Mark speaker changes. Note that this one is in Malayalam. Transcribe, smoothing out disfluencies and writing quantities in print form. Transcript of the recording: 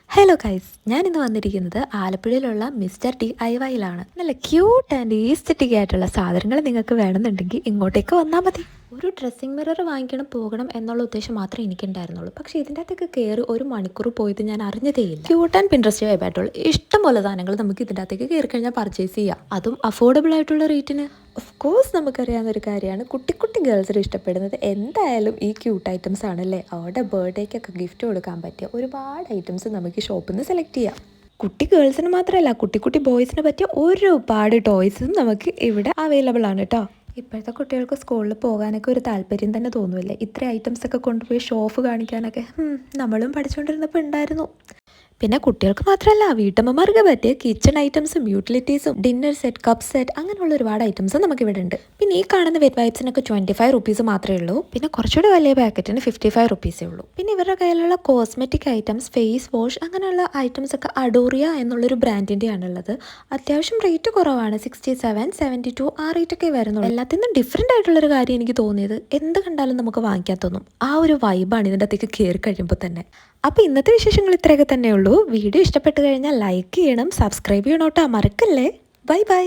Speaker 1: ഹലോ ഗൈസ്, ഞാനിന്ന് വന്നിരിക്കുന്നത് ആലപ്പുഴയിലുള്ള മിസ്റ്റർ DIYയിലാണ്. നല്ല ക്യൂട്ട് ആൻഡ് ഈസ്തറ്റിക് ആയിട്ടുള്ള സാധനങ്ങൾ നിങ്ങൾക്ക് വേണമെന്നുണ്ടെങ്കിൽ ഇങ്ങോട്ടേക്ക് വന്നാൽ മതി. ഒരു ഡ്രസ്സിംഗ് മിറർ വാങ്ങിക്കണം പോകണം എന്നുള്ള ഉദ്ദേശം മാത്രമേ എനിക്കുണ്ടായിരുന്നുള്ളൂ. പക്ഷേ ഇതിൻ്റെ അകത്തേക്ക് കയറി ഒരു മണിക്കൂർ പോയത് ഞാൻ അറിഞ്ഞതേയില്ല. ക്യൂട്ട് ആൻഡ് പിൻട്രസ്റ്റ് വൈബായിട്ടുള്ള ഇഷ്ടംപോലെ സാധനങ്ങൾ നമുക്ക് ഇതിൻ്റെ അകത്തേക്ക് കയറി കഴിഞ്ഞാൽ പർച്ചേസ് ചെയ്യാം, അതും അഫോർഡബിൾ ആയിട്ടുള്ള റേറ്റിന്. ഓഫ് കോഴ്സ് നമുക്കറിയാവുന്ന ഒരു കാര്യമാണ്, കുട്ടി കുട്ടി ഗേൾസിന് ഇഷ്ടപ്പെടുന്നത് എന്തായാലും ഈ ക്യൂട്ട് ഐറ്റംസ് ആണല്ലേ. അവരുടെ ബർത്ത്ഡേക്കൊക്കെ ഗിഫ്റ്റ് കൊടുക്കാൻ പറ്റിയ ഒരുപാട് ഐറ്റംസ് നമുക്ക് ഈ ഷോപ്പിൽ നിന്ന് സെലക്ട് ചെയ്യാം. കുട്ടി ഗേൾസിന് മാത്രമല്ല, കുട്ടി കുട്ടി ബോയ്സിന് പറ്റിയ ഒരുപാട് ടോയ്സും നമുക്ക് ഇവിടെ അവൈലബിൾ ആണ് കേട്ടോ. ഇപ്പോഴത്തെ കുട്ടികൾക്ക് സ്കൂളിൽ പോകാനൊക്കെ ഒരു താല്പര്യം തന്നെ തോന്നുമില്ലേ, ഇത്ര ഐറ്റംസ് ഒക്കെ കൊണ്ടുപോയി ഷോഫ് കാണിക്കാനൊക്കെ. നമ്മളും പഠിച്ചുകൊണ്ടിരുന്നപ്പോൾ ഉണ്ടായിരുന്നു. പിന്നെ കുട്ടികൾക്ക് മാത്രമല്ല, വീട്ടമ്മമാർക്ക് പറ്റിയ കിച്ചൺ ഐറ്റംസും യൂട്ടിലിറ്റീസും ഡിന്നർ സെറ്റ്, കപ്പ് സെറ്റ്, അങ്ങനെയുള്ള ഒരുപാട് ഐറ്റംസ് നമുക്ക് ഇവിടെ ഉണ്ട്. പിന്നെ ഈ കാണുന്ന വെറ്റ് വൈപ്സിനൊക്കെ 25 റുപ്പീസ് മാത്രമേ ഉള്ളൂ. പിന്നെ കുറച്ചുകൂടി വലിയ പാക്കറ്റിന് 55 റുപ്പീസേ ഉള്ളൂ. പിന്നെ ഇവരുടെ കയ്യിലുള്ള കോസ്മെറ്റിക് ഐറ്റംസ്, ഫേസ് വാഷ്, അങ്ങനെയുള്ള ഐറ്റംസ് ഒക്കെ അഡോറിയ എന്നുള്ളൊരു ബ്രാൻഡിൻ്റെ ആണുള്ളത്. അത്യാവശ്യം റേറ്റ് കുറവാണ്, 67, 72 ആ റേറ്റൊക്കെ വരുന്നുള്ളൂ. എല്ലാത്തിനും ഡിഫറെൻ്റ് ആയിട്ടുള്ളൊരു കാര്യം എനിക്ക് തോന്നിയത്, എന്ത് കണ്ടാലും നമുക്ക് വാങ്ങിക്കാൻ തോന്നും. ആ ഒരു വൈബാണ് ഇതിൻ്റെ അകത്തേക്ക് കയറി കഴിയുമ്പോൾ തന്നെ. അപ്പോൾ ഇന്നത്തെ വിശേഷങ്ങൾ ഇത്രയൊക്കെ തന്നെയുള്ളൂ. വീഡിയോ ഇഷ്ടപ്പെട്ട് കഴിഞ്ഞാൽ ലൈക്ക് ചെയ്യണം, സബ്സ്ക്രൈബ് ചെയ്യണം കേട്ടോ, മറക്കല്ലേ. Bye bye.